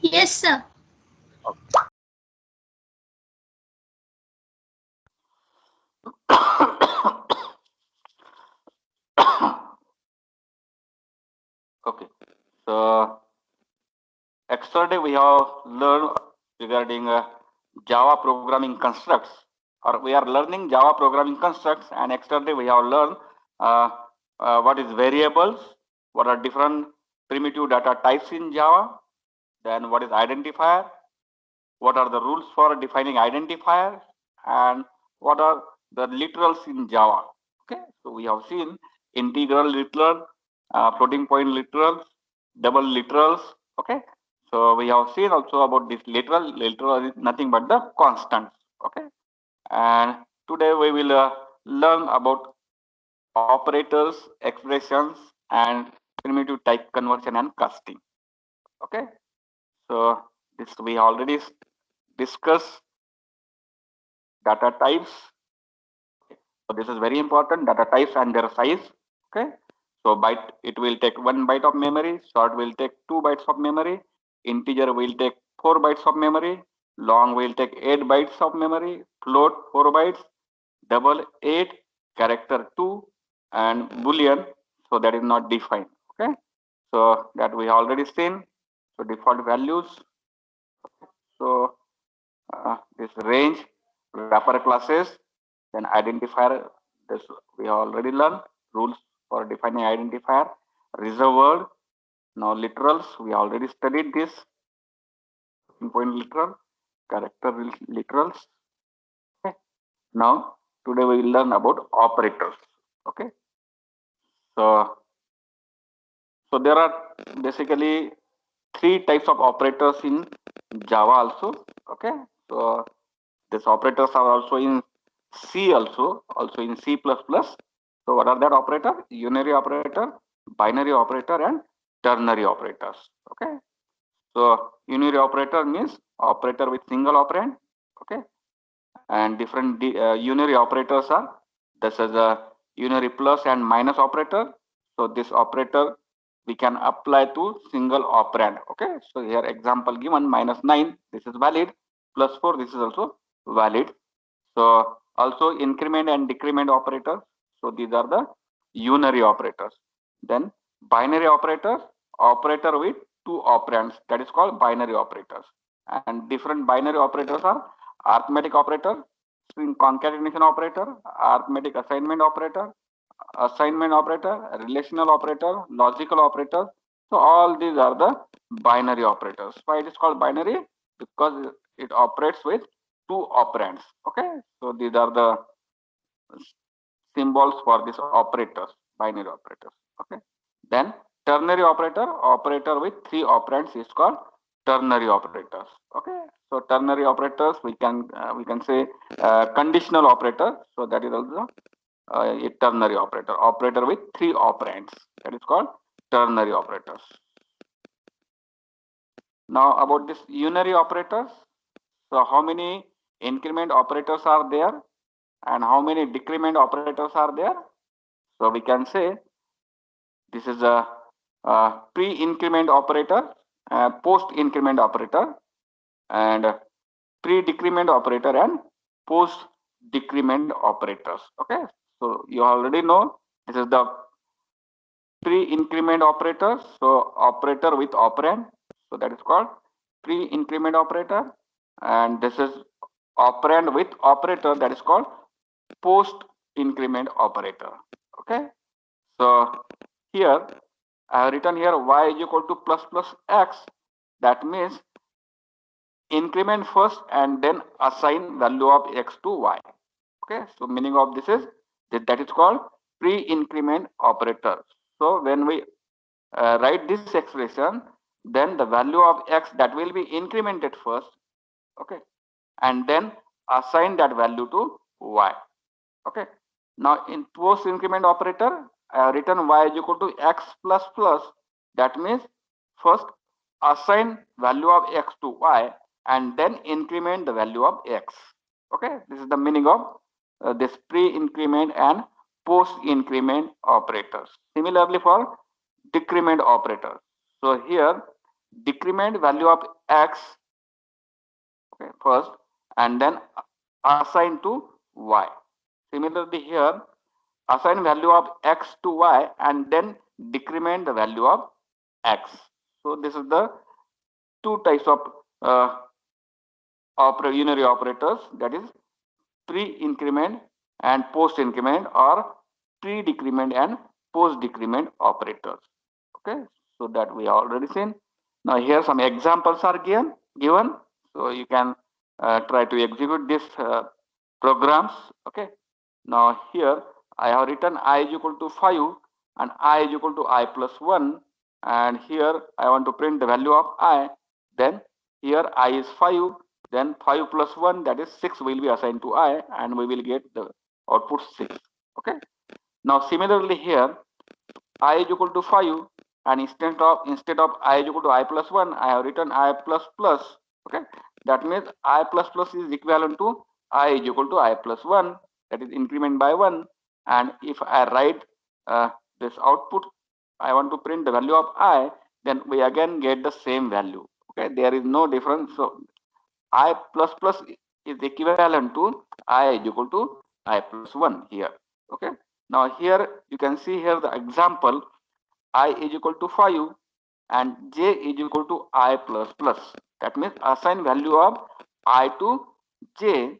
Yes, sir. Okay. So yesterday we have learned regarding Java programming constructs, or we are learning Java programming constructs, and yesterday we have learned uh, what is variables, what are different primitive data types in Java, then what is identifier, what are the rules for defining identifiers, and what are the literals in Java. Okay, so we have seen integral literal, floating point literals, double literals. Okay, so we have seen also about this literal. Literal is nothing but the constants. Okay, and today we will learn about operators, expressions, and primitive type conversion and casting. Okay, so this we already discussed data types. So this is very important, data types and their size. Okay. So byte, it will take 1 byte of memory, short will take 2 bytes of memory, integer will take 4 bytes of memory, long will take 8 bytes of memory, float 4 bytes, double 8, character 2, and boolean. So that is not defined. Okay. So that we already seen. So default values. So this range, wrapper classes, then identifier. This we already learned rules for defining identifier, reserved word. Now literals, we already studied this. Point literal, character literals. Okay. Now today we will learn about operators. Okay. So there are basically three types of operators in Java also. Okay. So these operators are also in C also in C++. So what are that operator? Unary operator, binary operator, and ternary operators. Okay. So unary operator means operator with single operand. Okay. And different unary operators are, this is a unary plus and minus operator. So this operator we can apply to single operand. Okay, so here example given -9, this is valid, +4, this is also valid. So also increment and decrement operators, so these are the unary operators. Then binary operators, operator with two operands, that is called binary operators. And different binary operators are arithmetic operator, string concatenation operator, arithmetic assignment operator, relational operator, logical operator. So all these are the binary operators. Why it is called binary? Because it operates with two operands. Okay, so these are the symbols for these operators, binary operators. Okay, then ternary operator with three operands is called ternary operators. Okay, so ternary operators we can say conditional operator. So that is also a ternary operator with three operands, that is called ternary operators. Now about this unary operators. So how many increment operators are there and how many decrement operators are there? So we can say this is a pre-increment operator, post-increment operator, and pre-decrement operator and post-decrement operators. Okay, so you already know this is the pre-increment operator. So operator with operand, so that is called pre-increment operator, and this is operand with operator, that is called post-increment operator. Okay, so here I have written here y is equal to plus plus x. That means increment first and then assign value of x to y. Okay, so meaning of this is that is called pre-increment operator. So when we write this expression, then the value of x that will be incremented first. Okay, and then assign that value to y. Okay, now in post increment operator I have written y is equal to x plus plus. That means first assign value of x to y and then increment the value of x. Okay, this is the meaning of this pre-increment and post-increment operators. Similarly for decrement operators. So here decrement value of x, okay, first, and then assign to y. Similarly here, assign value of x to y and then decrement the value of x. So this is the two types of unary operators, that is pre-increment and post-increment, or pre-decrement and post-decrement operators. Okay, so that we already seen. Now here some examples are given. So you can try to execute these programs. Okay. Now here I have written I is equal to 5 and I is equal to I plus 1, and here I want to print the value of I. Then here I is 5, then 5 plus 1, that is 6, will be assigned to I, and we will get the output 6. Okay. Now similarly here I is equal to 5, and instead of I is equal to I plus 1, I have written I plus plus. Okay. That means I plus plus is equivalent to I is equal to I plus 1, that is increment by 1. And if I write this output, I want to print the value of I, then we again get the same value. Okay, there is no difference. So I plus plus is equivalent to I is equal to I plus 1 here. Okay. Now here you can see here the example, I is equal to 5 and j is equal to I plus plus. That means assign value of I to j.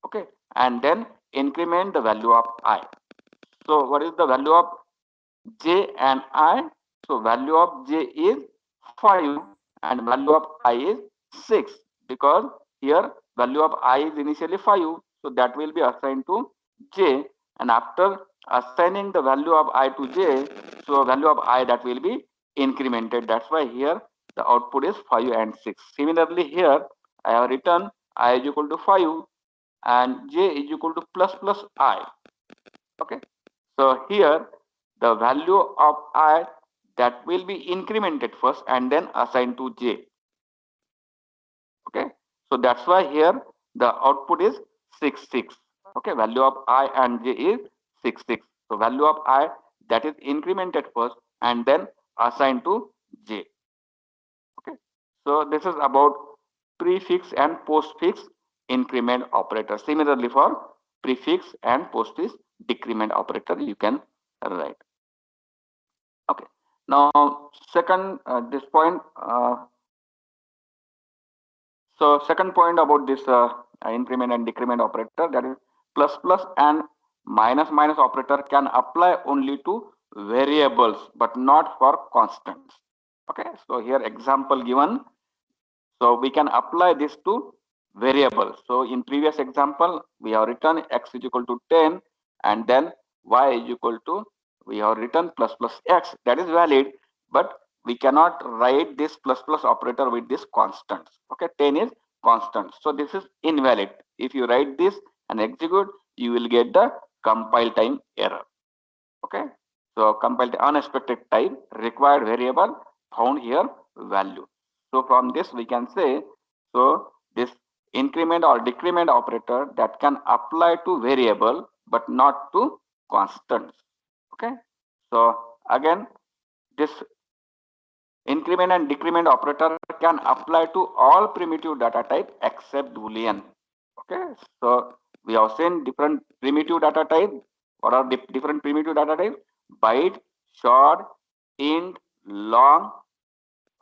Okay. And then increment the value of I. So what is the value of j and I? So value of j is 5 and value of I is 6, because here value of I is initially 5, so that will be assigned to j, and after assigning the value of I to j, so value of I that will be incremented. That's why here the output is 5 and 6. Similarly here I have written I is equal to 5 and j is equal to plus plus I. Okay. So here the value of I that will be incremented first and then assigned to j. Okay. So that's why here the output is 6 6. Okay. Value of I and j is 6 6. So value of I that is incremented first and then assigned to j. Okay. So this is about prefix and postfix increment operator. Similarly for prefix and postfix decrement operator you can write. Okay. Now second this point. So second point about this increment and decrement operator, that is plus plus and minus minus operator can apply only to variables but not for constants. Okay. So here example given. So we can apply this to variables. So in previous example, we have written x is equal to 10 and then y is equal to, we have written plus plus x. That is valid, but we cannot write this plus plus operator with this constants. Okay, 10 is constant. So this is invalid. If you write this and execute, you will get the compile time error. Okay, so compile the unexpected type required variable found here value. So from this we can say, so this increment or decrement operator that can apply to variable but not to constants. Okay, so again this increment and decrement operator can apply to all primitive data type except Boolean. Okay, so we have seen different primitive data type. What are the different primitive data types? Byte, short, int, long.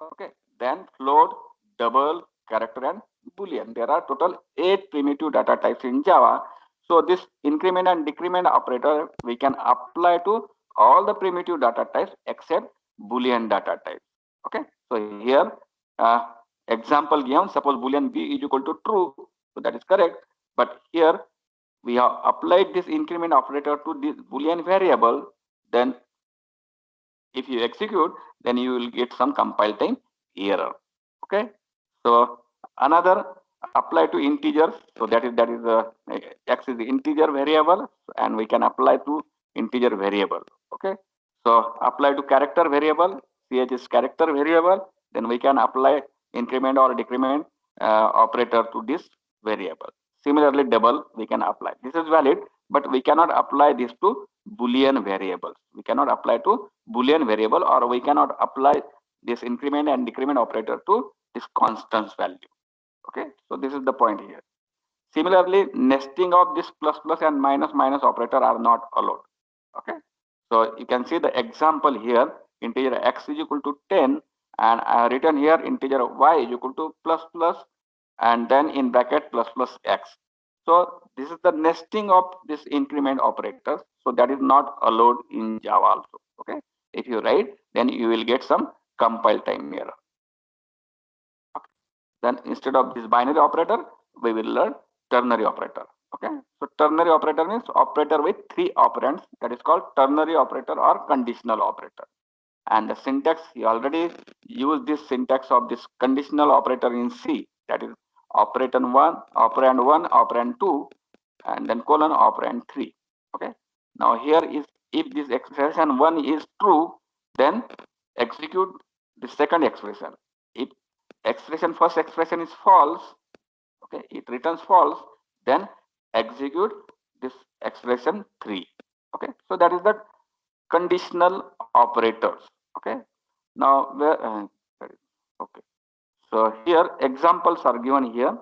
Okay, then float, double, character, and Boolean. There are total 8 primitive data types in Java. So this increment and decrement operator we can apply to all the primitive data types except Boolean data types. Okay, so here example given, suppose Boolean b is equal to true, so that is correct. But here we have applied this increment operator to this Boolean variable. Then if you execute, then you will get some compile time error. Okay, so another apply to integers. So that is x is the integer variable, and we can apply to integer variable. Okay, so apply to character variable. Ch is character variable. Then we can apply increment or decrement operator to this variable. Similarly, double we can apply. This is valid, but we cannot apply this to Boolean variables. We cannot apply to Boolean variable, or we cannot apply this increment and decrement operator to this constant value. Okay, so this is the point here. Similarly, nesting of this plus plus and minus minus operator are not allowed. Okay, so you can see the example here, integer x is equal to 10, and I have written here integer y is equal to plus plus and then in bracket plus plus x. So this is the nesting of this increment operators. So that is not allowed in Java also. Okay, if you write, then you will get some compile time error. Okay. Then instead of this binary operator, we will learn ternary operator. Okay, so ternary operator means operator with 3 operands. That is called ternary operator or conditional operator. And the syntax, you already use this syntax of this conditional operator in C. That is operand 1, operand 2, and then colon operand 3. Okay. Now here is, if this expression 1 is true, then execute the second expression. If first expression is false, okay, it returns false, then execute this expression 3. Okay, so that is the conditional operators. Okay, now where okay, so here examples are given here.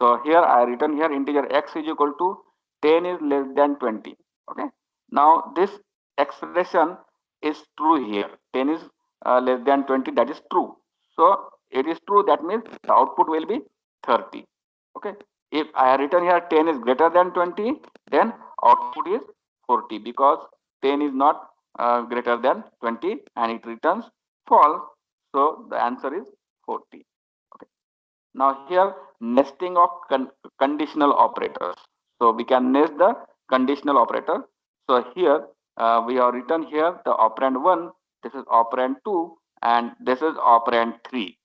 So here I written here integer x is equal to 10 is less than 20. Okay, now this expression is true here. 10 is less than 20, that is true. So it is true, that means the output will be 30. Okay, if I have written here 10 is greater than 20, then output is 40, because 10 is not greater than 20 and it returns false. So the answer is 40. Okay. Now here nesting of conditional operators. So we can nest the conditional operator. So here we have written here the operand 1, this is operand 2, and this is operand 3.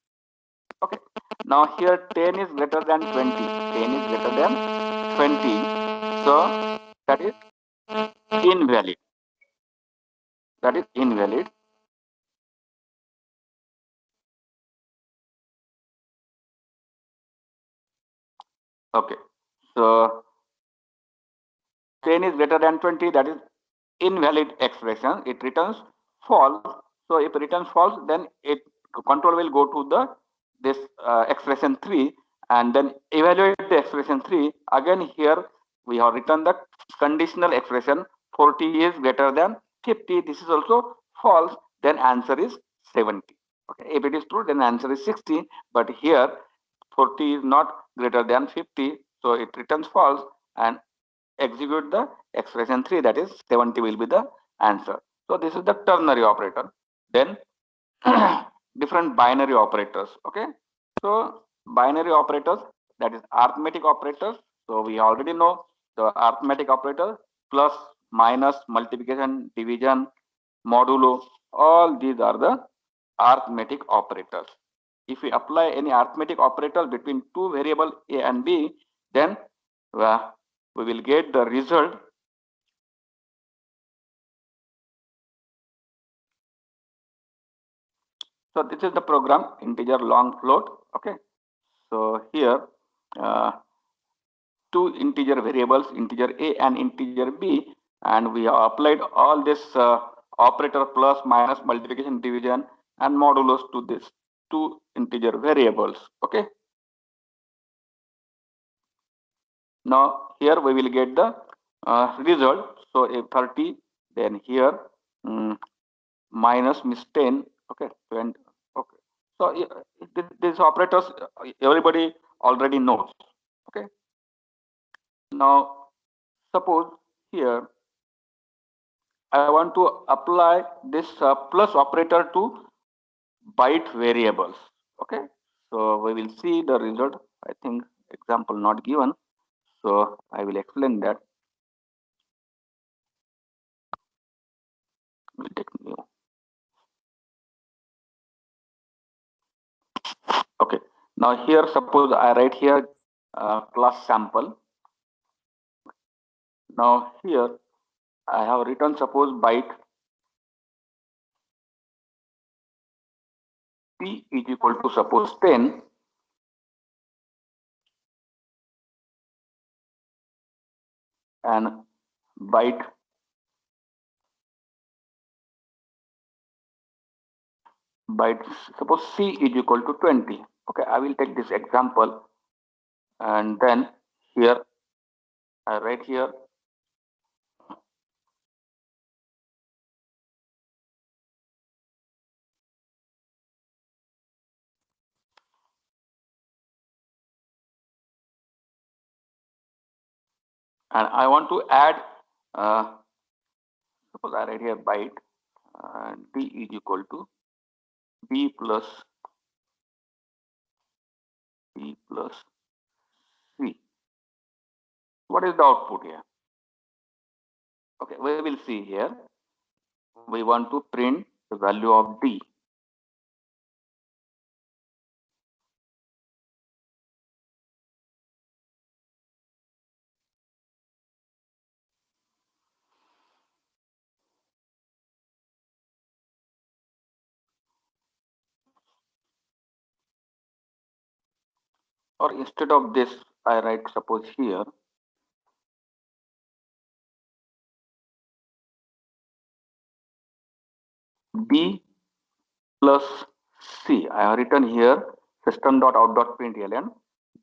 Okay. Now here 10 is greater than 20. 10 is greater than 20. So that is invalid. That is invalid. Okay. So 10 is greater than 20, that is invalid expression. It returns false. So if it returns false, then it control will go to the this expression 3 and then evaluate the expression 3. Again here we have written the conditional expression 40 is greater than 50. This is also false. Then answer is 70. Okay. If it is true, then answer is 60. But here 40 is not greater than 50, so it returns false, and execute the expression 3, that is 70 will be the answer. So this is the ternary operator. Then different binary operators. Okay, so binary operators, that is arithmetic operators. So we already know the arithmetic operator, plus, minus, multiplication, division, modulo, all these are the arithmetic operators. If we apply any arithmetic operator between two variable a and b, then we will get the result. So this is the program, integer long float. Okay, so here two integer variables, integer a and integer b, and we have applied all this operator, plus, minus, multiplication, division, and modulus to this two integer variables. Okay, now here we will get the result. So a 30, then here minus means 10. Okay, 20. Okay, so these operators everybody already knows. Okay, now suppose here I want to apply this plus operator to byte variables. Okay, so we will see the result. I think example not given, so I will explain that. We'll take new. Okay, now here suppose I write here class sample. Now here I have written suppose byte p is equal to suppose 10, and byte bytes. Suppose C is equal to 20. Okay, I will take this example, and then here I write here and I want to add, suppose I write here byte, D is equal to B plus C. What is the output here? Okay, we will see here. We want to print the value of D. Or instead of this, I write, suppose here, B plus C. I have written here system.out.println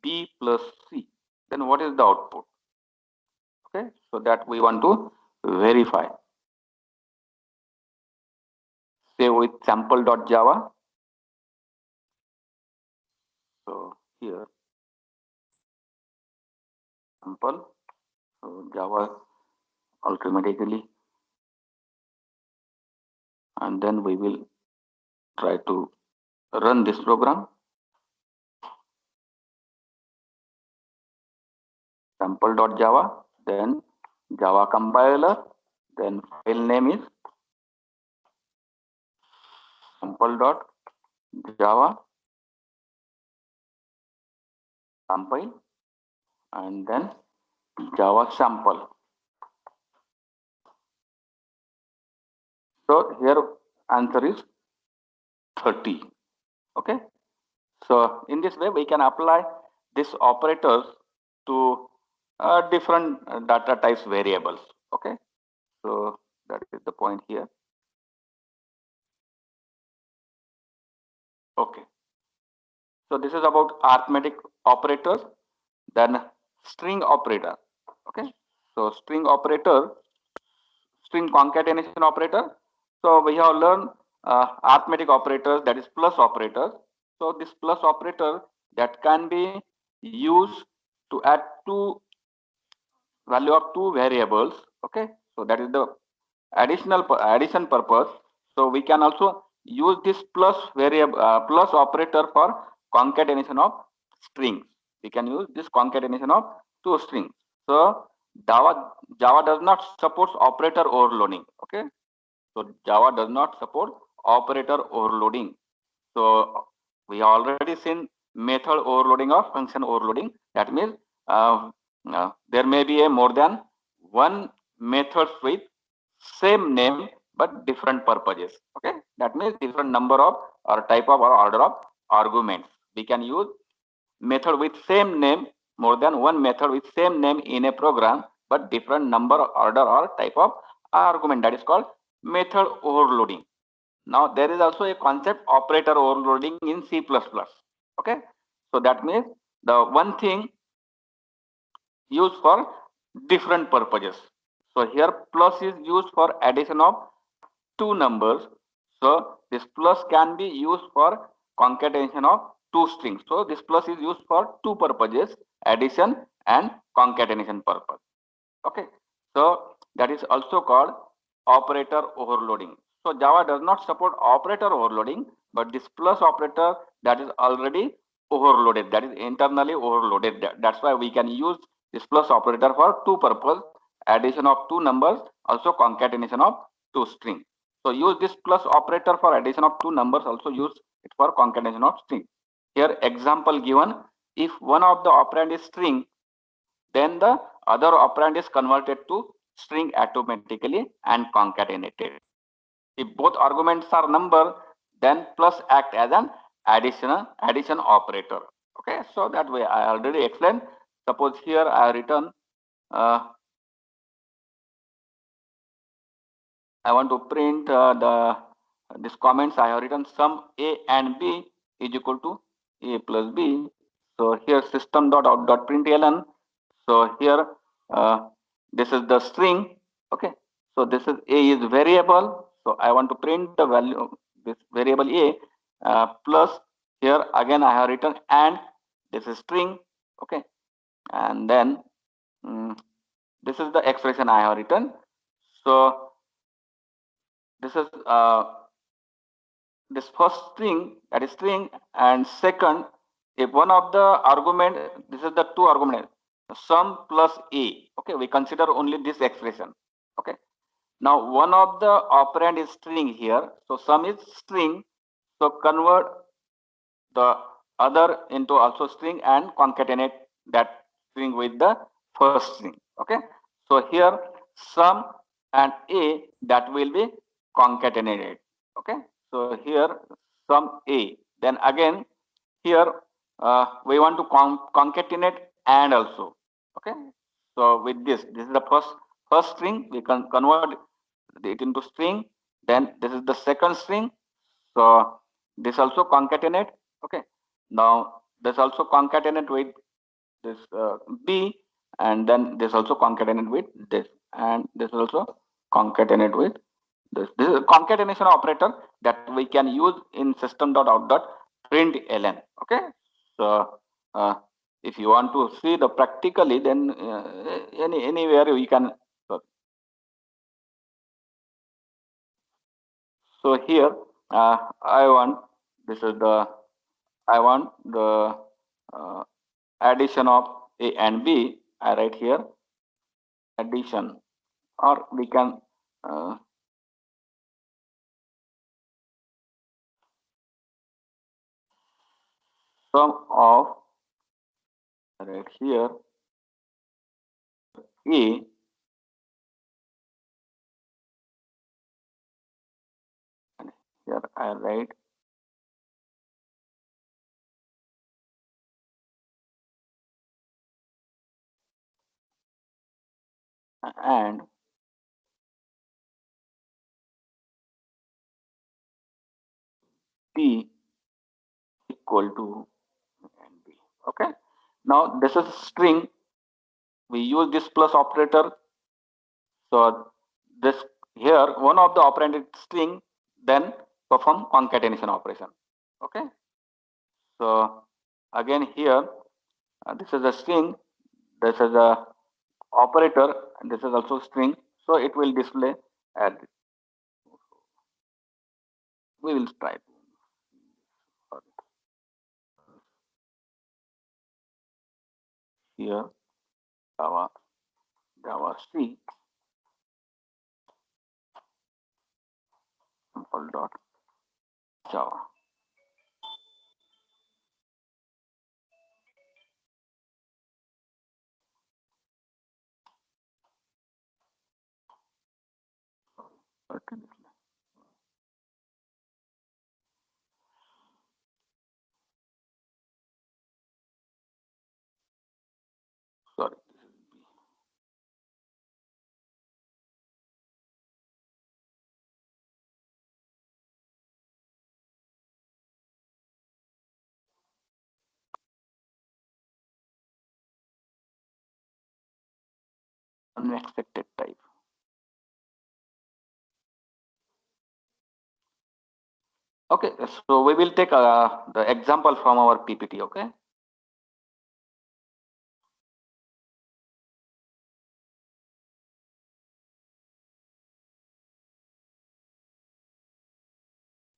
B plus C. Then what is the output? Okay, so that we want to verify. Say with sample.java. So here sample, so Java automatically, and then we will try to run this program. Sample.java, then Java compiler, then file name is sample.java compile, and then Java sample. So here answer is 30. Okay. So in this way we can apply these operators to different data types variables. Okay. So that is the point here. Okay. So this is about arithmetic operators, then string operator. Okay. So string operator, string concatenation operator. So we have learned arithmetic operators, that is plus operators. So this plus operator that can be used to add two value of two variables. Okay, so that is the addition purpose. So we can also use this plus variable plus operator for concatenation of strings. We can use this concatenation of two strings. So Java does not support operator overloading. Okay, so Java does not support operator overloading. So we already seen method overloading or function overloading. That means there may be a more than one method with same name but different purposes. Okay, that means different number of or type of or order of arguments. We can use method with same name, more than one method with same name in a program but different number, order or type of argument. That is called method overloading. Now there is also a concept operator overloading in C++. Okay, so that means the one thing used for different purposes. So here plus is used for addition of two numbers. So this plus can be used for concatenation of two strings. So this plus is used for two purposes, addition and concatenation purpose. Okay, so that is also called operator overloading. So Java does not support operator overloading, but this plus operator that is already overloaded, that is internally overloaded. That's why we can use this plus operator for two purposes, addition of two numbers, also concatenation of two strings. So use this plus operator for addition of two numbers, also use it for concatenation of string. Here example given, if one of the operand is string, then the other operand is converted to string automatically and concatenated. If both arguments are number, then plus act as an addition operator. Okay, so that way I already explained. Suppose here I written I want to print the this comments I have written sum A and B is equal to A plus B. So here system dot out dot println. So here this is the string. Okay. So this is A is variable. So I want to print the value this variable A plus here again I have written and this is string. Okay. And then this is the expression I have written. So this is this first string, that is string, and second, if one of the argument, this is the two argument, sum plus A. Okay, we consider only this expression. Okay. Now one of the operand is string here, so sum is string. So convert the other into also string and concatenate that string with the first string. Okay. So here sum and A that will be concatenated. Okay. So here sum A. Then again here we want to concatenate and also. Okay. So with this is the first string. We can convert it into string. Then this is the second string. So this also concatenate. Okay. Now this also concatenate with this B, and then this also concatenate with this, and this also concatenate with this. This is a concatenation operator that we can use in system.out.println. Okay. So if you want to see the practically, then anywhere you can. So here I want this is the I want the addition of A and B. I write here addition, or we can sum of right here A and here I write and P equal to and B. Okay. Now this is string. We use this plus operator. So this here one of the operand is string, then perform concatenation operation. Okay. So again here this is a string. This is a operator, and this is also string. So it will display as we will try here Java C simple dot Java. Okay. Sorry. Unexpected type. Okay, so we will take the example from our PPT. Okay.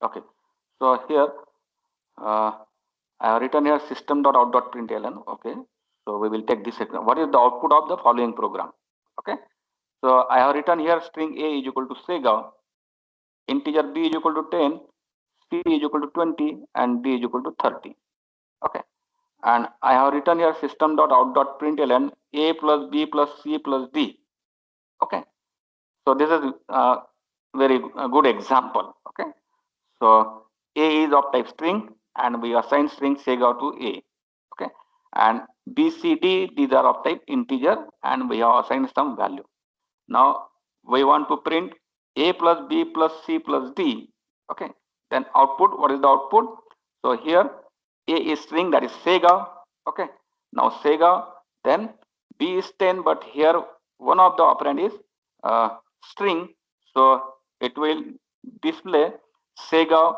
Okay. So here I have written here system.out.println. Okay. So we will take this example. What is the output of the following program? Okay. So I have written here string A is equal to Sega, integer B is equal to 10, C is equal to 20, and D is equal to 30. Okay. And I have written here system.out.println A plus B plus C plus D. Okay. So this is very good example. Okay. So A is of type string, and we assign string Sega to A. Okay. And B, C, D, these are of type integer, and we have assigned some value. Now we want to print A plus B plus C plus D. Okay, then output, what is the output? So here A is string, that is Sega. Okay, now Sega, then B is 10, but here one of the operand is string, so it will display Sega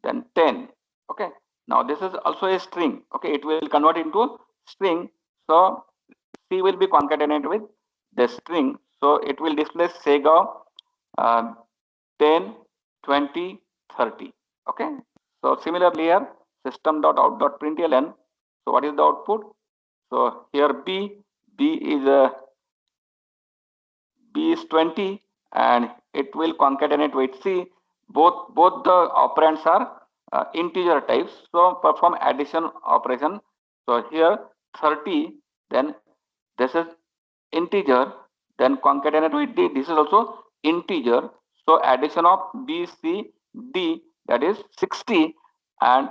then 10. Okay, now this is also a string. Okay, it will convert into string, so C will be concatenated with the string, so it will display Sega uh, 10, 20, 30. Okay, so similarly here system.out.println. So what is the output? So here B is 20 and it will concatenate with C. Both the operands are integer types, so perform addition operation. So here 30, then this is integer, then concatenate with D, this is also integer. So addition of B, C, D, that is 60, and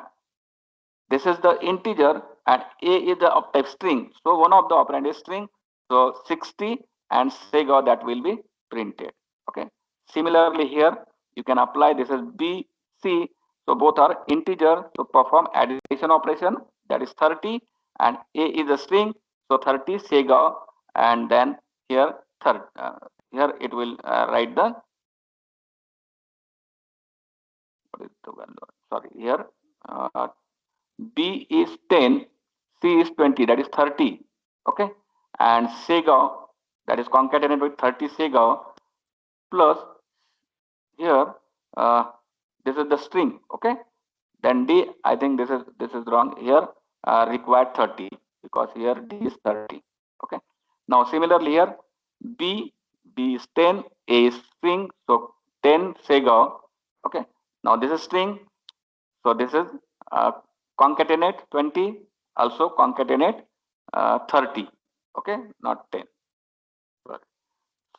this is the integer, and A is the of type string. So one of the operand is string. So 60 and Sega, that will be printed. Okay. Similarly here you can apply, this is B, C. So both are integer. So perform addition operation, that is 30, and A is a string. So 30 Sega, and then here here it will write the, what is the value? Sorry, here B is 10, C is 20, that is 30. Okay, and Sega, that is concatenated with 30 Sega, plus here uh, this is the string. Okay, then D, I think this is wrong here, required 30, because here D is 30. Okay, now similarly here B is 10, A is string, so 10 Sega. Okay, now this is string, so this is uh, concatenate 20, also concatenate 30. Okay, not 10. Sorry.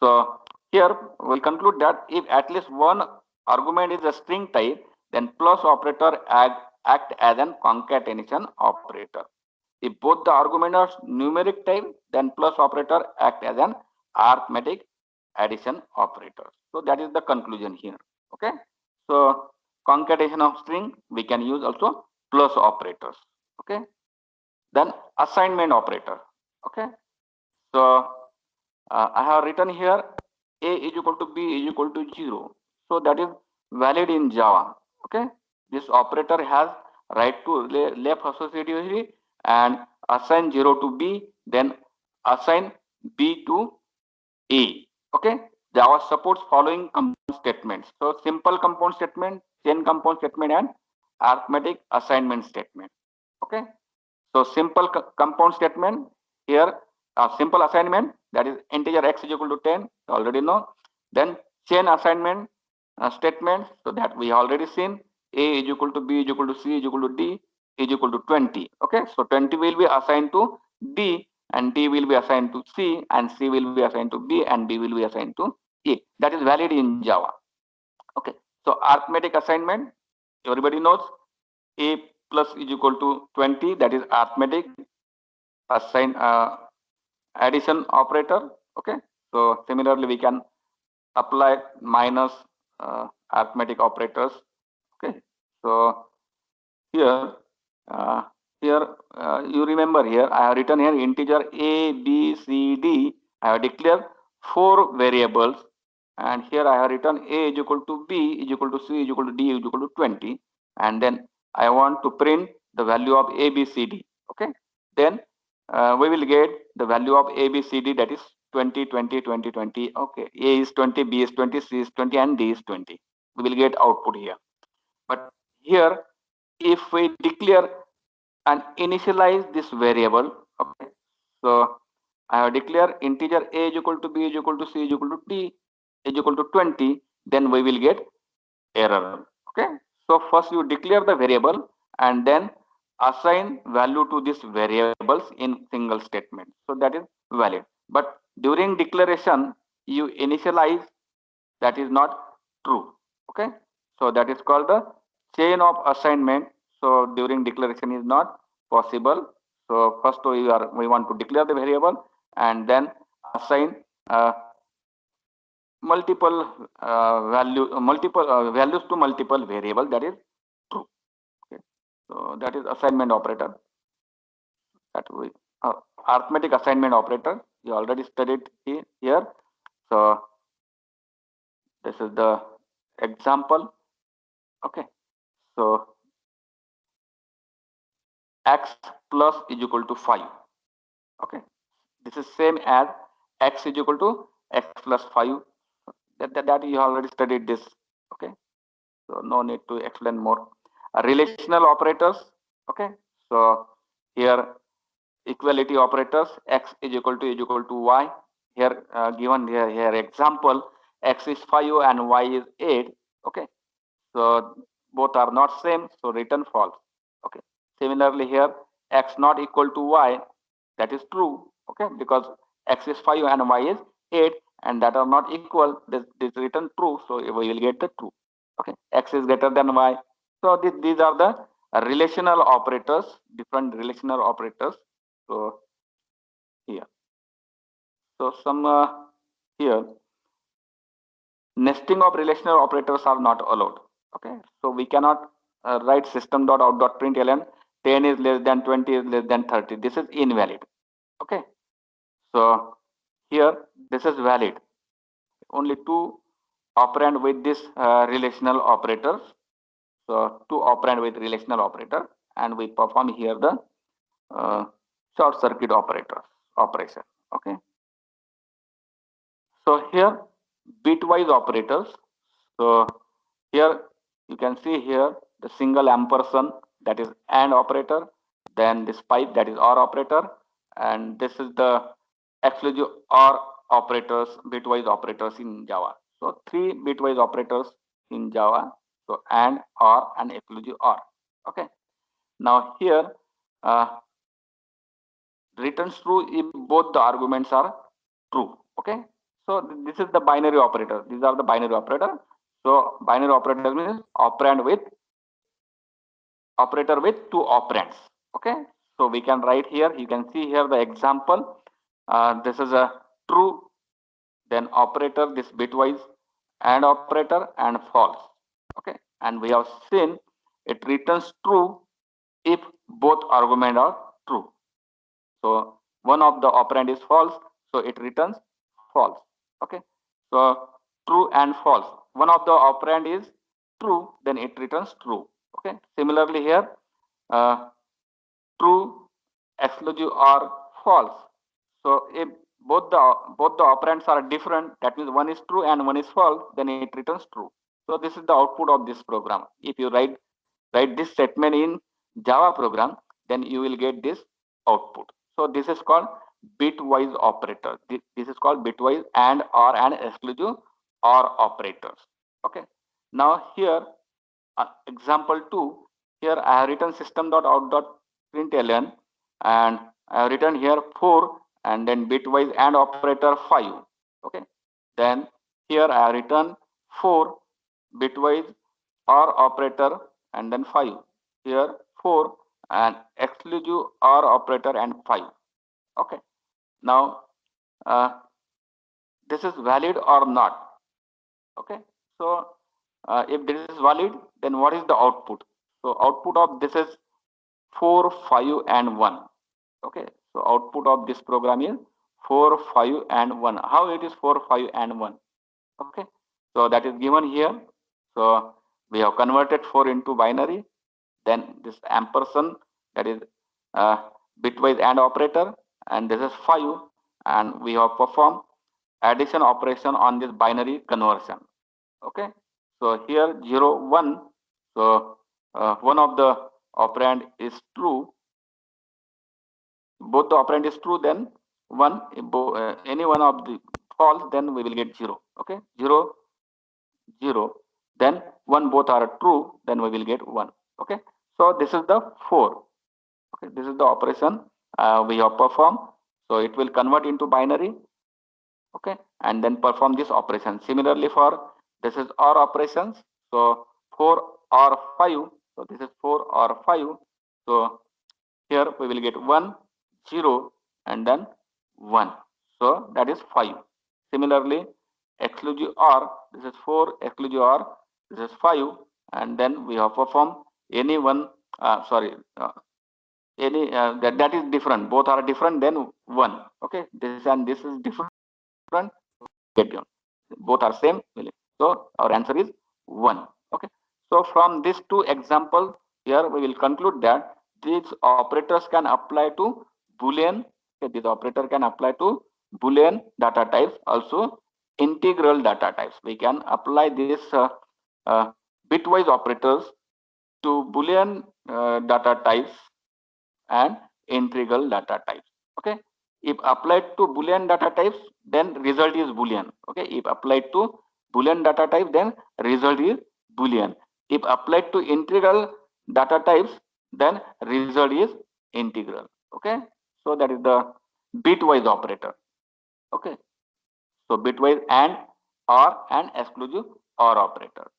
So here we conclude that if at least one argument is a string type, then plus operator act as an concatenation operator. If both the arguments are numeric type, then plus operator act as an arithmetic addition operator. So that is the conclusion here. Okay. So concatenation of string, we can use also plus operators. Okay. Then assignment operator. Okay. So I have written here A is equal to B is equal to 0. So that is valid in Java. Okay. This operator has right to left associativity and assign 0 to B, then assign B to A. Okay. Java supports following compound statements. So simple compound statement, chain compound statement, and arithmetic assignment statement. Okay. So simple compound statement here, simple assignment, that is integer x is equal to 10, you already know. Then chain assignment statement, so that we already seen. A is equal to B is equal to C is equal to D is equal to 20. Okay, so 20 will be assigned to D, and D will be assigned to C, and C will be assigned to B, and B will be assigned to A. That is valid in Java. Okay, so arithmetic assignment, everybody knows. A plus is equal to 20, that is arithmetic assign addition operator. Okay, so similarly we can apply minus arithmetic operators. Okay, so here uh, here you remember, here I have written here integer A, B, C, D. I have declared 4 variables, and here I have written A is equal to B is equal to C is equal to D is equal to 20, and then I want to print the value of A, B, C, D. Okay, then we will get the value of A, B, C, D, that is 20, 20, 20, 20. Okay, A is 20, B is 20, C is 20, and D is 20. We will get output here. But here, if we declare and initialize this variable, okay, so I have declared integer A is equal to B is equal to C is equal to D is equal to 20, then we will get error. Okay, so first you declare the variable and then assign value to these variables in single statement, so that is valid. But during declaration you initialize, that is not true. Okay, so that is called the chain of assignment. So during declaration is not possible. So first we want to declare the variable and then assign multiple values to multiple variable, that is true. Okay. So that is assignment operator. That we arithmetic assignment operator. You already studied here. So this is the example. Okay. So x plus is equal to 5. Okay. This is same as x is equal to x plus 5. That you already studied this. Okay. So no need to explain more. Relational operators. Okay. So here equality operators, x is equal to y. Here given here example, x is 5 and y is 8. Okay. So both are not same, so return false. Okay. Similarly here, x not equal to y, that is true. Okay, because x is 5 and y is 8, and that are not equal. This return true, so we will get the true. Okay, x is greater than y. So these are the relational operators, different relational operators. So here, so some here nesting of relational operators are not allowed. Okay, so we cannot write system.out.println 10 is less than 20 is less than 30. This is invalid. Okay, so here this is valid. Only two operand with this relational operators. So two operand with relational operator, and we perform here the short circuit operation. Okay, so here bitwise operators. So here you can see here the single ampersand, that is AND operator, then this pipe, that is OR operator, and this is the exclusive OR operators, bitwise operators in Java. So three bitwise operators in Java. So AND, OR, and exclusive OR. Okay. Now here returns true if both the arguments are true. Okay. So this is the binary operator. These are the binary operator. So binary operator means operator with two operands. Okay. So we can write here. You can see here the example. This is a true, then operator, this bitwise AND operator, and false. Okay. And we have seen it returns true if both arguments are true. So one of the operand is false, so it returns false. Okay. So true and false. One of the operand is true, then it returns true. Okay. Similarly here, true, exclusive, or false. So if both the operands are different, that means one is true and one is false, then it returns true. So this is the output of this program. If you write this statement in Java program, then you will get this output. So this is called bitwise operator. This is called bitwise AND, OR, and exclusive OR operators. Okay. Now here, example 2. Here I have written system.out.println, and I have written here 4 and then bitwise AND operator 5. Okay. Then here I have written 4 bitwise OR operator and then 5. Here 4 and exclusive OR operator and 5. Okay. Now this is valid or not. Okay. So if this is valid, then what is the output? So output of this is 4, 5, and 1. Okay. So output of this program is 4, 5, and 1. How it is 4, 5, and 1? Okay. So that is given here. So we have converted 4 into binary. Then this ampersand, that is bitwise AND operator, and this is 5, and we have performed addition operation on this binary conversion. Okay. So here 0, 1. So one of the operand is true. Both the operand is true, then 1. Any one of the false, then we will get 0. Okay. 0, 0. Then 1, both are true, then we will get 1. Okay. So this is the 4. Okay. This is the operation we have performed. So it will convert into binary. Okay. And then perform this operation. Similarly for this is OR operations. So 4 or 5. So this is 4 or 5. So here we will get 1, 0, and then 1. So that is 5. Similarly, exclusive OR, this is 4, exclusive OR, this is 5, and then we have performed any one, any that is different, both are different, then 1. Okay, this and this is different, get on. Both are same, so our answer is 1. Okay, so from these two examples here we will conclude that these operators can apply to Boolean. Okay, this operator can apply to Boolean data types, also integral data types. We can apply this bitwise operators to Boolean data types and integral data types. Okay, if applied to Boolean data types, then result is Boolean. Okay, if applied to Boolean data type, then result is Boolean. If applied to integral data types, then result is integral. Okay, so that is the bitwise operator. Okay, so bitwise and or and exclusive or operator.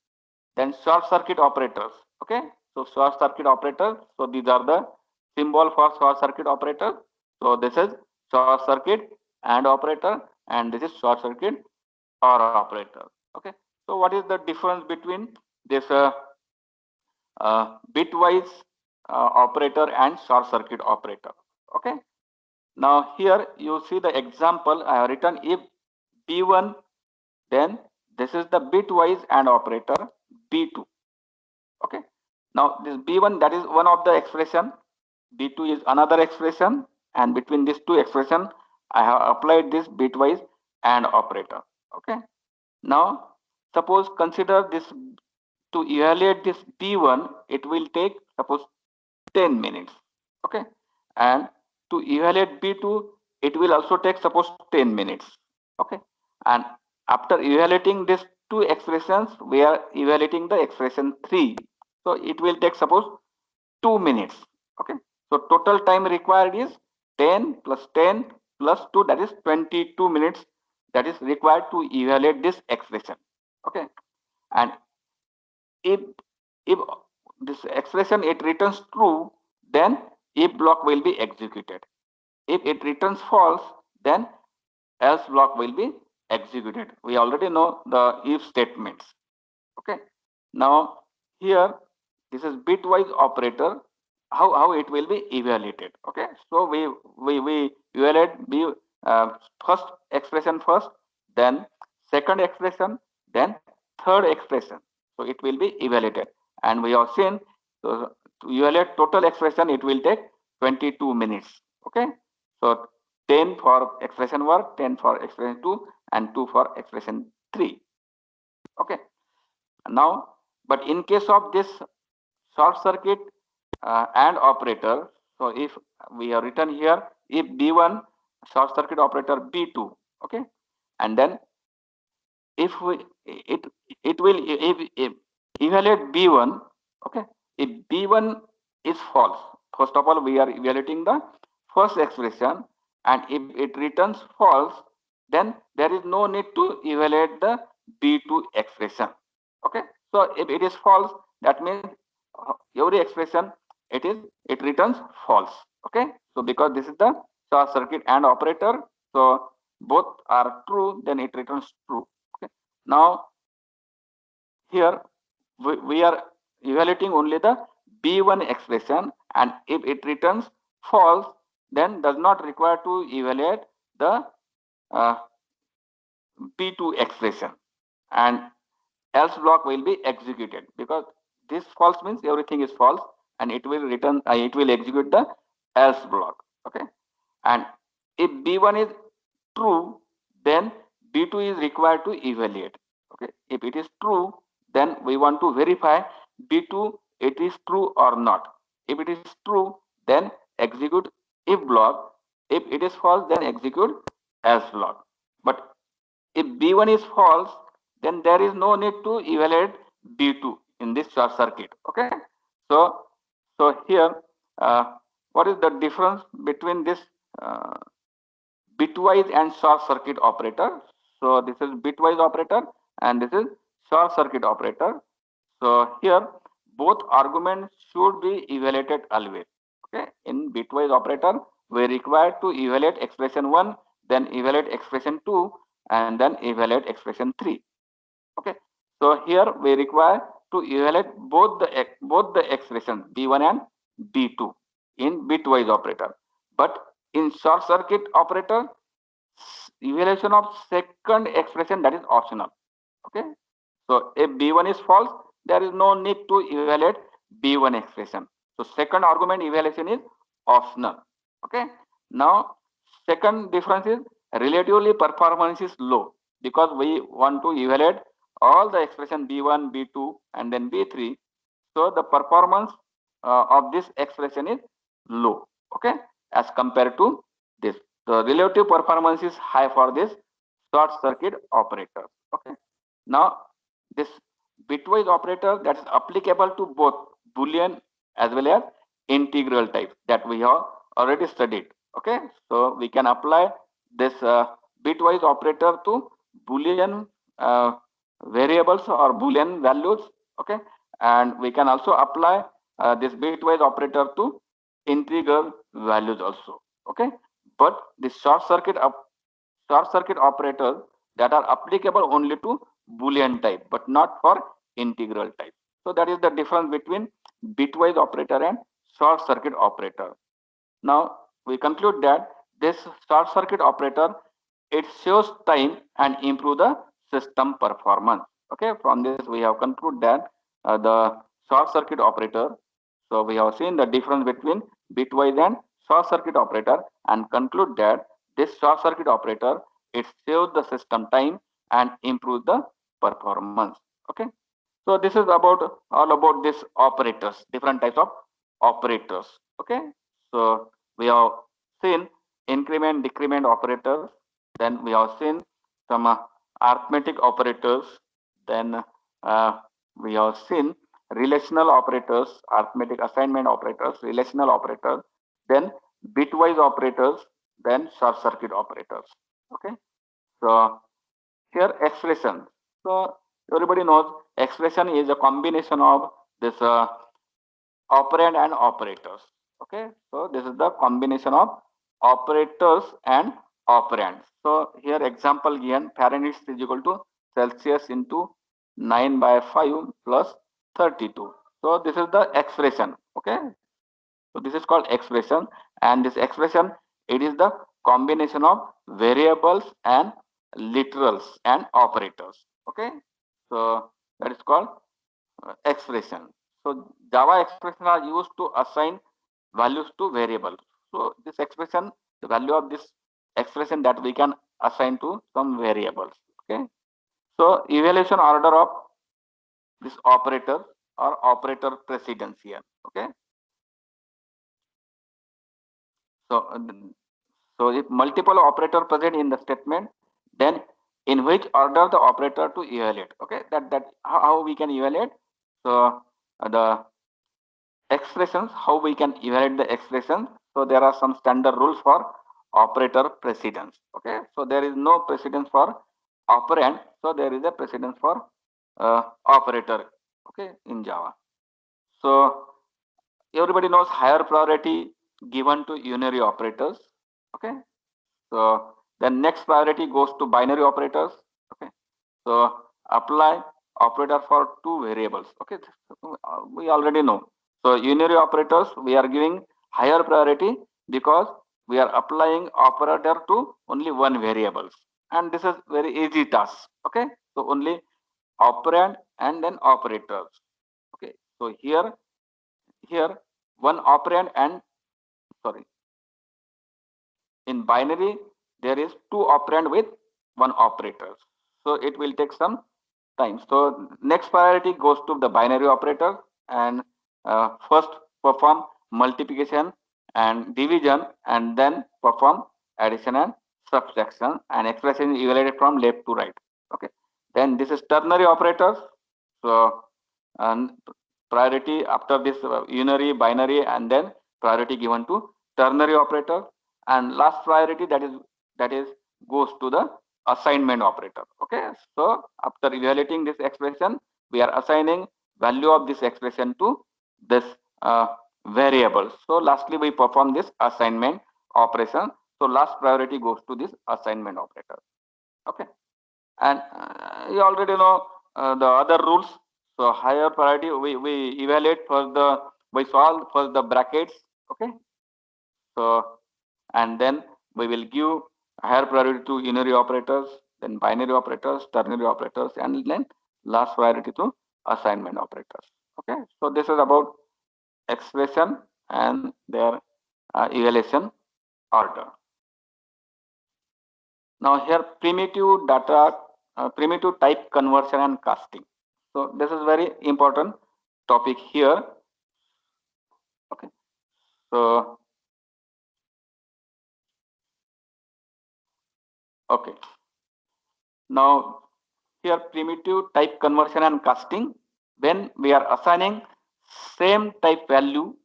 Then short circuit operators. Okay, so short circuit operator, so these are the symbol for short circuit operator. So this is short circuit and operator, and this is short circuit or operator. Okay, so what is the difference between this bitwise operator and short circuit operator? Okay, now here you see the example I have written. If B1, then this is the bitwise and operator B2. Okay, now this B1, that is one of the expression, B2 is another expression, and between these two expression I have applied this bitwise and operator. Okay, now suppose consider this, to evaluate this B1 it will take suppose 10 minutes. Okay, and to evaluate B2 it will also take suppose 10 minutes. Okay, and after evaluating these two expressions we are evaluating the expression 3, so it will take suppose 2 minutes. Okay, so total time required is 10 plus 10 plus 2, that is 22 minutes, that is required to evaluate this expression. Okay, and if this expression it returns true, then if block will be executed. If it returns false, then else block will be executed. We already know the if statements. Okay, now here this is bitwise operator, how it will be evaluated. Okay, so we evaluate b first expression first, then second expression, then third expression, so it will be evaluated, and we have seen, so to evaluate total expression it will take 22 minutes. Okay, so 10 for expression 1, 10 for expression 2, and 2 for expression 3. Okay, now but in case of this short circuit and operator, so if we have written here, if B1 short circuit operator B2. Okay, and then if we it will if evaluate B1. Okay, if B1 is false, first of all we are evaluating the first expression, and if it returns false, then there is no need to evaluate the B2 expression. Okay, so if it is false, that means every expression it returns false. Okay, so because this is the short circuit and operator, so both are true, then it returns true. Okay, now here we are evaluating only the B1 expression, and if it returns false, then does not require to evaluate the B2 expression, and else block will be executed, because this false means everything is false, and it will return it will execute the else block. Okay, and if B1 is true, then B2 is required to evaluate. Okay, if it is true, then we want to verify B2 it is true or not. If it is true, then execute if block. If it is false, then execute else block. But if B1 is false, then there is no need to evaluate B2 in this short circuit. Okay, so here what is the difference between this bitwise and short circuit operator? So this is bitwise operator and this is short circuit operator. So here both arguments should be evaluated always. Okay, in bitwise operator we require to evaluate expression 1, then evaluate expression 2, and then evaluate expression 3. Okay, so here we require to evaluate both the expressions B1 and B2 in bitwise operator. But in short circuit operator, evaluation of second expression, that is optional. Okay, so if B1 is false, there is no need to evaluate B1 expression. So second argument evaluation is optional. Okay, now second difference is relatively performance is low, because we want to evaluate all the expression B1, B2 and then B3. So the performance of this expression is low. Okay, as compared to this, the relative performance is high for this short circuit operator. Okay, now this bitwise operator, that is applicable to both Boolean as well as integral type, that we have already studied. Okay, so we can apply this bitwise operator to Boolean variables or Boolean values. Okay, and we can also apply this bitwise operator to integral values also. Okay, but the short circuit operators that are applicable only to Boolean type, but not for integral type. So that is the difference between bitwise operator and short circuit operator. Now we conclude that this short circuit operator, it saves time and improve the system performance. Okay, from this we have concluded that the short circuit operator. So we have seen the difference between bitwise and short circuit operator, and conclude that this short circuit operator, it saves the system time and improves the performance. Okay, so this is about all about this operators, different types of operators. Okay, so we have seen increment decrement operators, then we have seen some arithmetic operators, then we have seen relational operators, arithmetic assignment operators, relational operators, then bitwise operators, then short circuit operators. Okay, so here expression. So everybody knows expression is a combination of this operand and operators. Okay, so this is the combination of operators and operands. So here example given, Fahrenheit is equal to Celsius into 9 by 5 plus 32. So this is the expression. Okay, so this is called expression, and this expression, it is the combination of variables and literals and operators. Okay, so that is called expression. So Java expression are used to assign values to variables. So this expression, the value of this expression that we can assign to some variables. Okay, so evaluation order of this operator or operator precedence here. Okay, so so if multiple operator present in the statement, then in which order the operator to evaluate. Okay, that how we can evaluate. So the expressions, how we can evaluate the expressions. So there are some standard rules for operator precedence. Okay, so there is no precedence for operand, so there is a precedence for operator. Okay, in Java. So everybody knows higher priority given to unary operators. Okay, so then next priority goes to binary operators. Okay, so apply operator for two variables. Okay, we already know. So unary operators, we are giving higher priority because we are applying operator to only one variables, and this is very easy task. Okay, so only operand and then operators. Okay, so here one operand and sorry, in binary there is two operand with one operator, so it will take some time. So next priority goes to the binary operator, and first perform multiplication and division, and then perform addition and subtraction, and expression is evaluated from left to right. Okay, then this is ternary operators. So and priority after this unary, binary, and then priority given to ternary operator, and last priority, that is goes to the assignment operator. Okay, so after evaluating this expression, we are assigning value of this expression to this variable. So lastly we perform this assignment operation. So last priority goes to this assignment operator. Okay, and you already know the other rules. So higher priority we evaluate for the we solve for the brackets. Okay, so and then we will give higher priority to unary operators, then binary operators, ternary operators, and then last priority to assignment operators. Okay, so this is about expression and their evaluation order. Now here primitive data, primitive type conversion and casting. So this is very important topic here. Okay, so okay, now here primitive type conversion and casting. When we are assigning same type value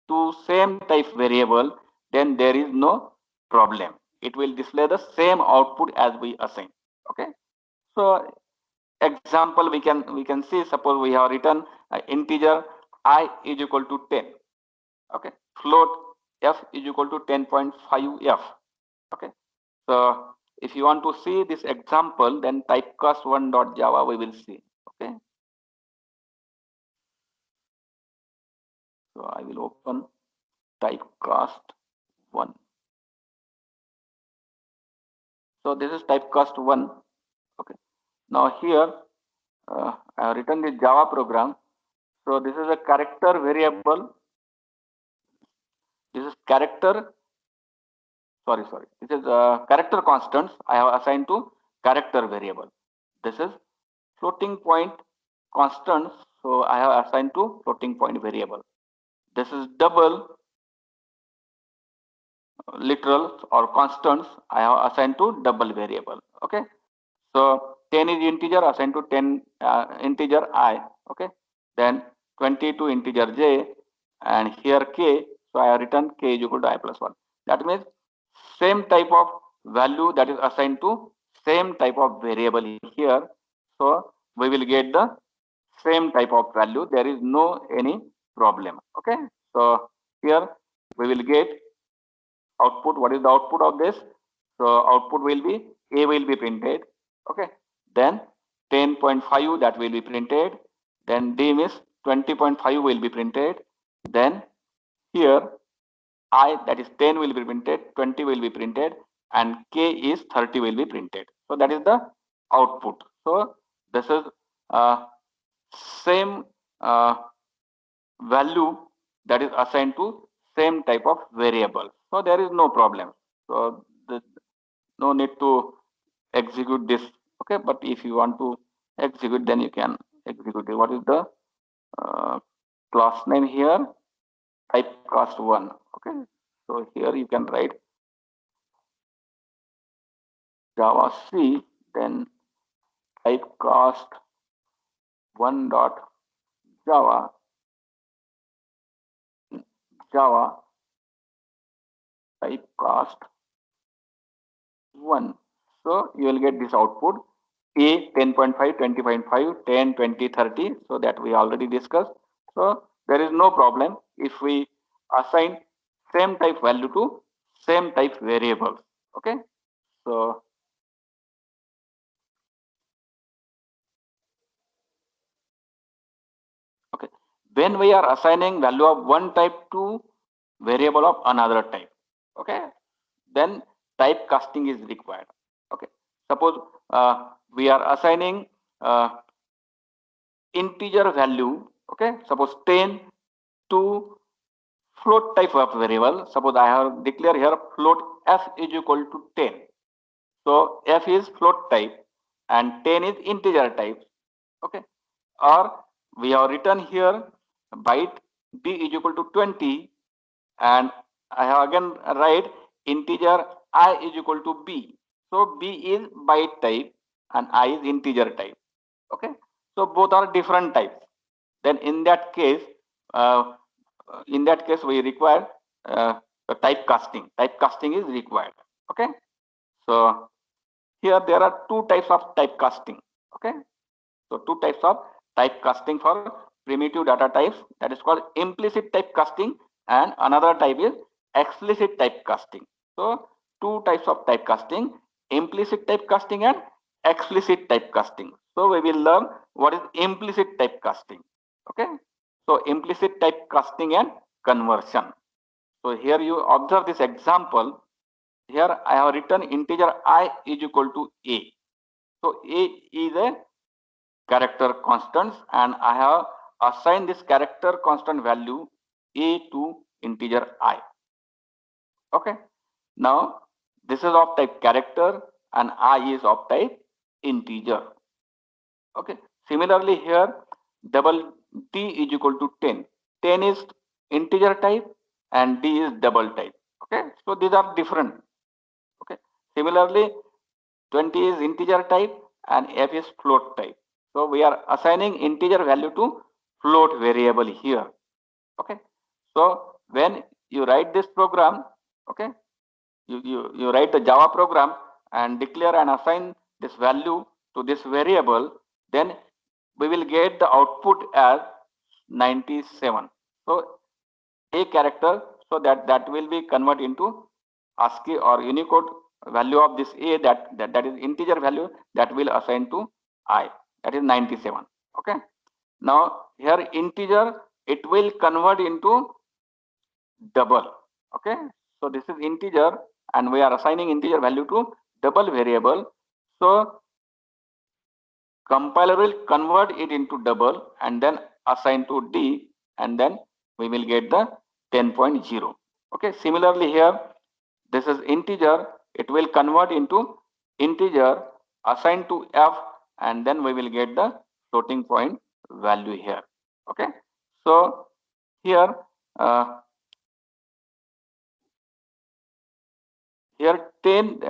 to same type variable, then there is no problem. It will display the same output as we assign. Okay, so example we can see, suppose we have written integer I is equal to 10. Okay, float f is equal to 10.5 f. Okay, so if you want to see this example, then typecast1.java we will see. Okay, so I will open typecast1. So this is typecast1. Okay, now here I have written the Java program. So this is a character variable. This is character. Sorry. This is character constants I have assigned to character variable. This is floating point constants. So I have assigned to floating point variable. This is double literals or constants I have assigned to double variable. Okay. So 10 is integer assigned to 10 integer I. Okay. Then 20 to integer j, and here k. So I have written k is equal to I plus 1. That means same type of value that is assigned to same type of variable here. So we will get the same type of value. There is no any problem. Okay. So here we will get output. What is the output of this? So output will be a will be printed. Okay, then 10.5 that will be printed, then d is 20.5 will be printed, then here I, that is 10 will be printed, 20 will be printed, and k is 30 will be printed. So that is the output. So this is same value that is assigned to same type of variable. So there is no problem. So no need to execute this. Okay, but if you want to execute, then you can execute it. What is the uh, class name here? Typecast1. Okay, so here you can write Java C, then typecast1 dot Java typecast 1. So you will get this output A 10.5, 20.5, 10, 20, 30. So that we already discussed. So there is no problem if we assign same type value to same type variables. Okay. So okay, when we are assigning value of one type to variable of another type, okay, then type casting is required. Okay, suppose we are assigning integer value, okay, suppose 10 to float type of variable. Suppose I have declared here float f is equal to 10. So f is float type and 10 is integer type. Okay, or we have written here byte b is equal to 20, and I have again write integer I is equal to b. So b is byte type and I is integer type. Okay, so both are different types. Then in that case, uh, we require typecasting. Typecasting is required. Okay, so here there are two types of typecasting. Okay, so two types of typecasting for primitive data types, that is called implicit typecasting, and another type is explicit typecasting. So two types of typecasting. implicit typecasting and explicit typecasting. So we will learn what is implicit typecasting. Okay. So implicit typecasting and conversion. So here you observe this example. Here I have written integer I is equal to a. So a is a character constants, and I have assigned this character constant value a to integer I. Okay. Now this is of type character and I is of type integer. Okay. Similarly here double D is equal to 10. 10 is integer type and D is double type. Okay. So these are different. Okay. Similarly 20 is integer type and F is float type. So we are assigning integer value to float variable here. Okay. So when you write this program, okay, you write the Java program and declare and assign this value to this variable, then we will get the output as 97. So a character, so that will be converted into ASCII or Unicode value of this a, that is integer value that will assign to I, that is 97. Okay. Now here integer, it will convert into double. Okay. So this is integer and we are assigning integer value to double variable. So compiler will convert it into double and then assign to D, and then we will get the 10.0. Okay. Similarly here, this is integer, it will convert into integer, assigned to F, and then we will get the floating point value here. Okay. So here here 10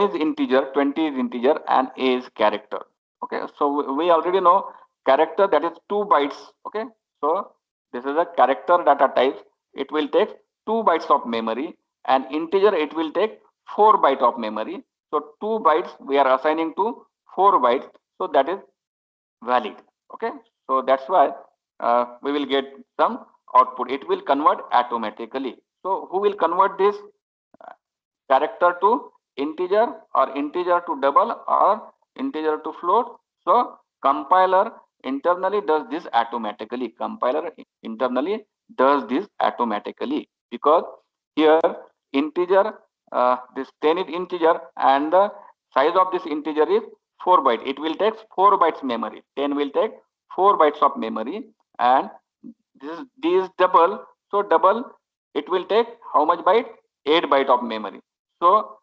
is integer, 20 is integer, and a is character. Okay. So we already know character, that is 2 bytes. Okay. So this is a character data type. It will take 2 bytes of memory, and integer it will take 4 bytes of memory. So 2 bytes we are assigning to 4 bytes. So that is valid. Okay. So that's why we will get some output. It will convert automatically. So who will convert this character to integer or integer to double or integer to float? So compiler internally does this automatically. Compiler internally does this automatically, because here integer, this 10 is integer and the size of this integer is 4 bytes. It will take 4 bytes memory. 10 will take 4 bytes of memory, and this is double. So double, it will take how much byte? 8 byte of memory. So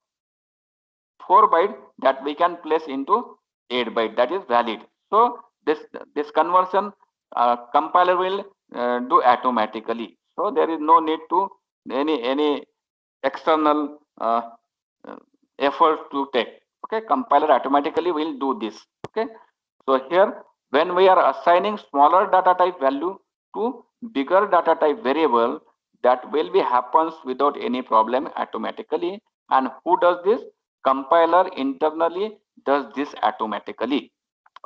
4 byte that we can place into 8 byte, that is valid. So this conversion compiler will do automatically. So there is no need to any external effort to take. Okay, compiler automatically will do this. Okay, so here when we are assigning smaller data type value to bigger data type variable, that will be happens without any problem automatically. And who does this? Compiler internally does this automatically.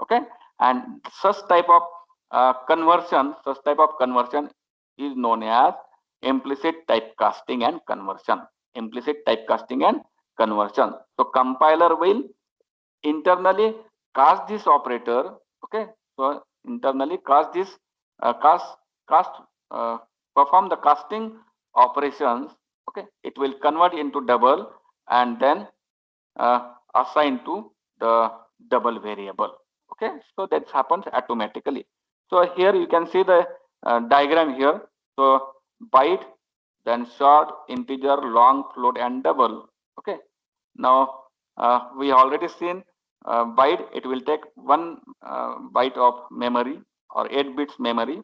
Okay, and such type of conversion is known as implicit typecasting and conversion. Implicit typecasting and conversion. So compiler will internally cast this operator. Okay, so internally cast this cast perform the casting operations. Okay, it will convert into double and then assign to the double variable. Okay, so that happens automatically. So here you can see the diagram here. So byte, then short, integer, long, float, and double. Okay, now we already seen byte, it will take 1 byte of memory or 8 bits memory.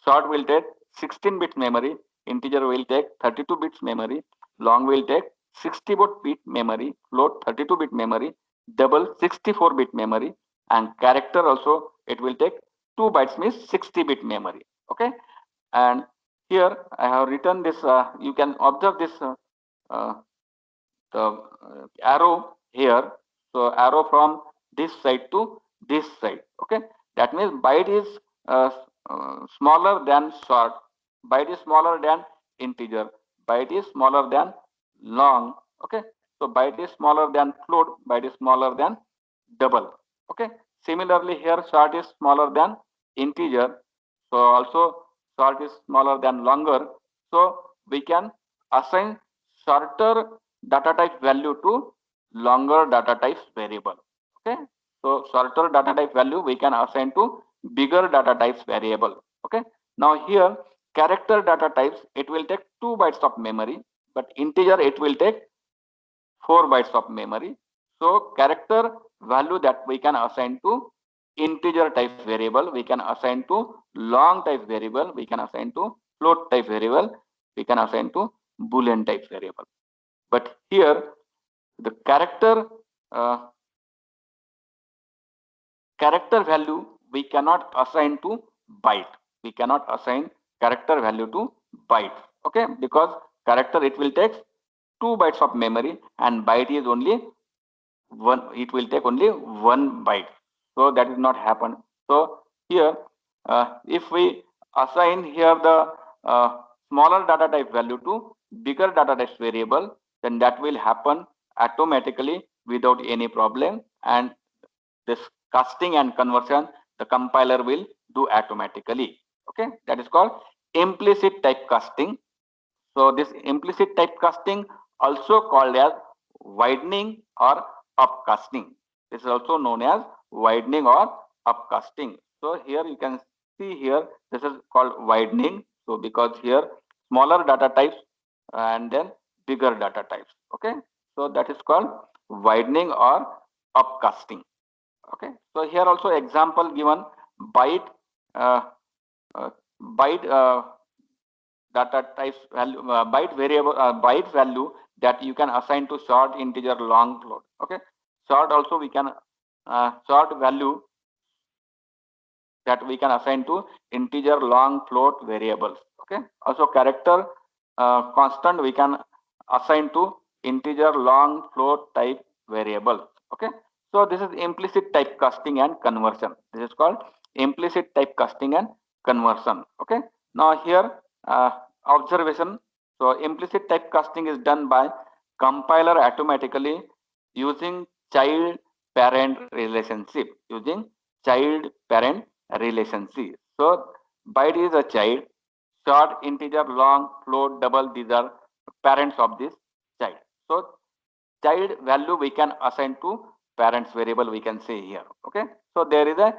Short will take 16 bit memory. Integer will take 32 bits memory. Long will take 60-bit memory. Float 32-bit memory. Double 64-bit memory. And character also, it will take 2 bytes, means 60-bit memory. Okay. And here I have written this. You can observe this the arrow here. So arrow from this side to this side. Okay, that means byte is smaller than short, byte is smaller than integer, byte is smaller than long. Okay, So byte is smaller than float, byte is smaller than double. Okay. Similarly, here short is smaller than integer. So also short is smaller than longer. So we can assign shorter data type value to longer data types variable. Okay. So shorter data type value we can assign to bigger data types variable. Okay. Now here character data types, it will take 2 bytes of memory, but integer it will take 4 bytes of memory. So character value that we can assign to integer type variable, we can assign to long type variable, we can assign to float type variable, we can assign to boolean type variable. But here the uh, character value we cannot assign to byte. We cannot assign character value to byte. Okay, because character it will take 2 bytes of memory and byte is only one, it will take only 1 byte. So that is not happen. So here if we assign here the smaller data type value to bigger data type variable, then that will happen automatically without any problem, and this casting and conversion the compiler will do automatically. Okay, that is called implicit type casting. So this implicit typecasting also called as widening or upcasting. This is also known as widening or upcasting. So here you can see here this is called widening. So because here smaller data types and then bigger data types. Okay. So that is called widening or upcasting. Okay. So here also example given byte uh, uh, byte data types value byte variable byte value that you can assign to short integer long float. Okay, short also we can short value that we can assign to integer long float variables. Okay, also character constant we can assign to integer long float type variable. Okay, so this is implicit typecasting and conversion. This is called implicit typecasting and conversion. Okay, now here observation. So implicit typecasting is done by compiler automatically using child parent relationship, using child parent relationship. So byte is a child, short, integer, long, float, double, these are parents of this child. So child value we can assign to parents variable, we can say here. Okay, so there is a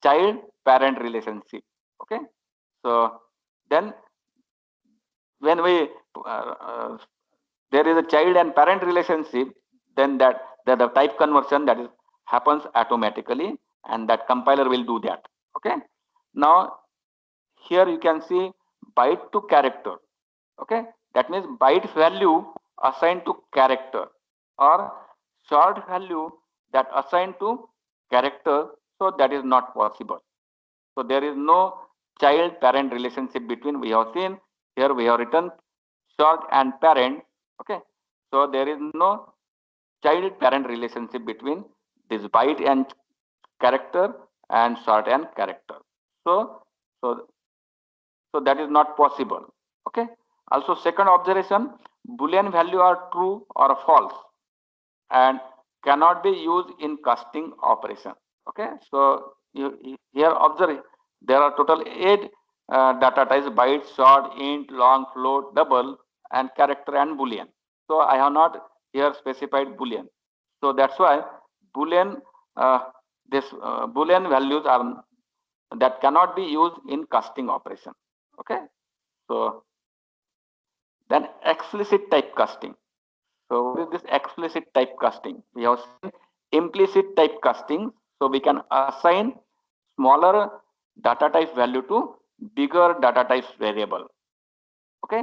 child parent relationship. Okay, so then when we there is a child and parent relationship, then that the type conversion that is happens automatically, and that compiler will do that. Okay, now here you can see byte to character. Okay, that means byte value assigned to character or short value that assigned to character. So that is not possible. So there is no child parent relationship between, we have seen here we have written short and parent. Okay, so there is no child parent relationship between this byte and character and short and character. So so so that is not possible. Okay, also second observation, boolean value are true or false and cannot be used in casting operation. Okay, so you here observe there are total 8 data types: byte, short, int, long, float, double, and character and boolean. So I have not here specified boolean. So that's why boolean uh, this boolean values are that cannot be used in casting operation. Okay, so then explicit typecasting. So what is this explicit typecasting? We have seen implicit typecasting. So we can assign smaller data type value to bigger data type variable. Okay.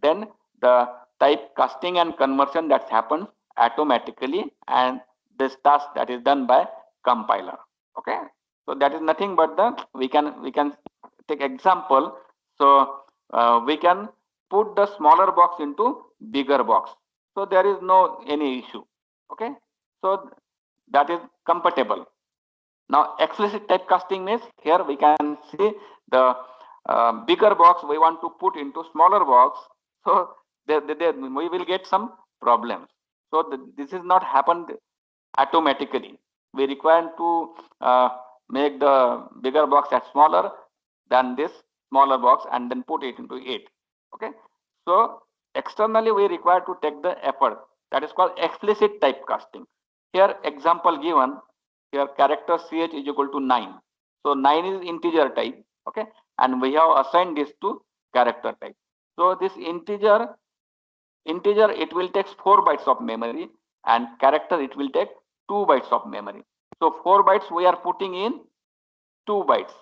Then the typecasting and conversion that happens automatically, and this task that is done by compiler. Okay. So that is nothing but the we can take example. So we can put the smaller box into bigger box. So there is no any issue. Okay. So that is compatible. Now explicit typecasting means here we can see the bigger box we want to put into smaller box. So there we will get some problems. So this is not happened automatically. We require to make the bigger box as smaller than this smaller box and then put it into it. Okay. So externally we require to take the effort, that is called explicit typecasting. Here example given, here character ch is equal to 9. So 9 is integer type. Okay. And we have assigned this to character type. So this integer it will take 4 bytes of memory, and character it will take 2 bytes of memory. So 4 bytes we are putting in 2 bytes.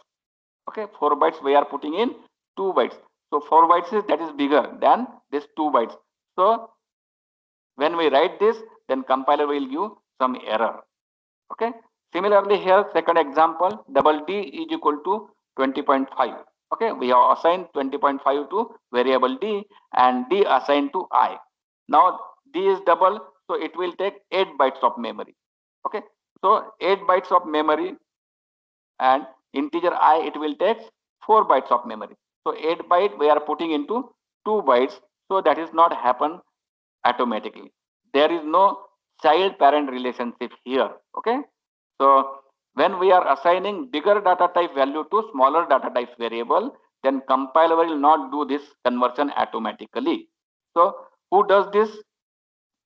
Okay, 4 bytes we are putting in 2 bytes. So 4 bytes is that is bigger than this 2 bytes. So when we write this, then compiler will give some error. Okay. Similarly here, second example, double D is equal to 20.5. Okay, we have assigned 20.5 to variable D and D assigned to I. Now D is double, so it will take 8 bytes of memory. Okay, so 8 bytes of memory, and integer I it will take 4 bytes of memory. So 8 byte we are putting into 2 bytes, so that is not happen automatically. There is no child parent relationship here. Okay, so when we are assigning bigger data type value to smaller data type variable, then compiler will not do this conversion automatically. So who does this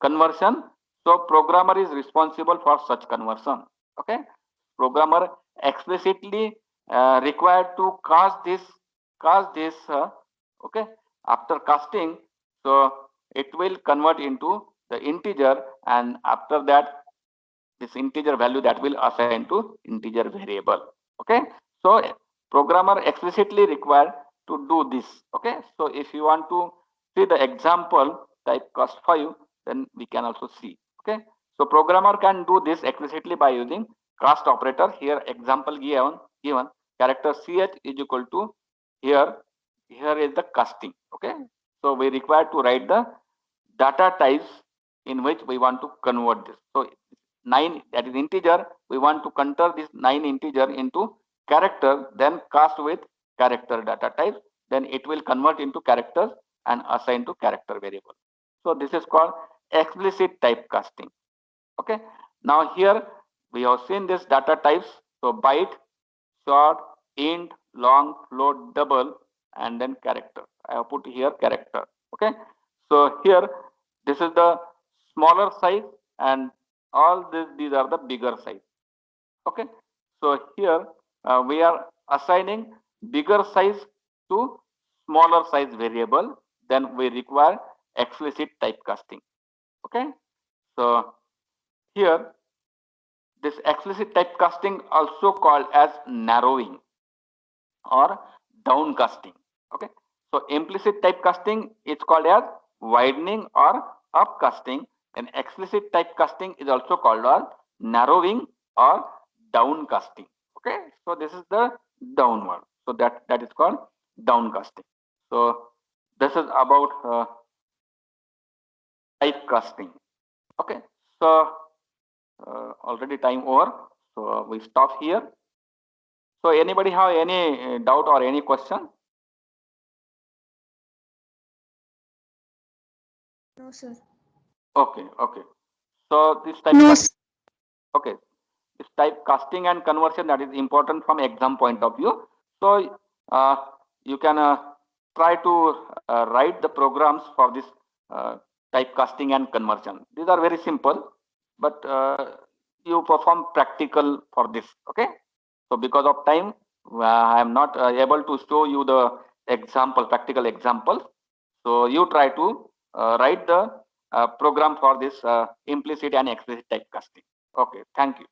conversion? So programmer is responsible for such conversion. Okay, programmer explicitly required to cast this okay, after casting, so it will convert into the integer, and after that this integer value that will assign to integer variable. Okay, so programmer explicitly required to do this. Okay, so if you want to see the example typecast 5, then we can also see. Okay, so programmer can do this explicitly by using cast operator. Here example given character ch is equal to, here is the casting. Okay, so we require to write the data types in which we want to convert this. So 9, that is integer, we want to convert this 9 integer into character, then cast with character data type, then it will convert into characters and assign to character variable. So this is called explicit typecasting. Okay, now here we have seen this data types. So byte, short, int, long, float, double, and then character. I have put here character. Okay, so here this is the smaller size, and all these are the bigger size. Okay, so here we are assigning bigger size to smaller size variable, then we require explicit typecasting. Okay, so here this explicit typecasting also called as narrowing or downcasting. Okay, so implicit typecasting is called as widening or upcasting, and explicit typecasting is also called as narrowing or downcasting. Okay, so this is the downward, so that is called downcasting. So this is about typecasting. Okay, so already time over, so we stop here. So anybody have any doubt or any question? No, sir. Okay, okay. So this type No, okay, this type casting and conversion, that is important from exam point of view. So you can try to write the programs for this type casting and conversion. These are very simple, but you perform practical for this. Okay. So because of time, I am not able to show you the example, practical examples. So you try to write the program for this implicit and explicit typecasting. Okay, thank you.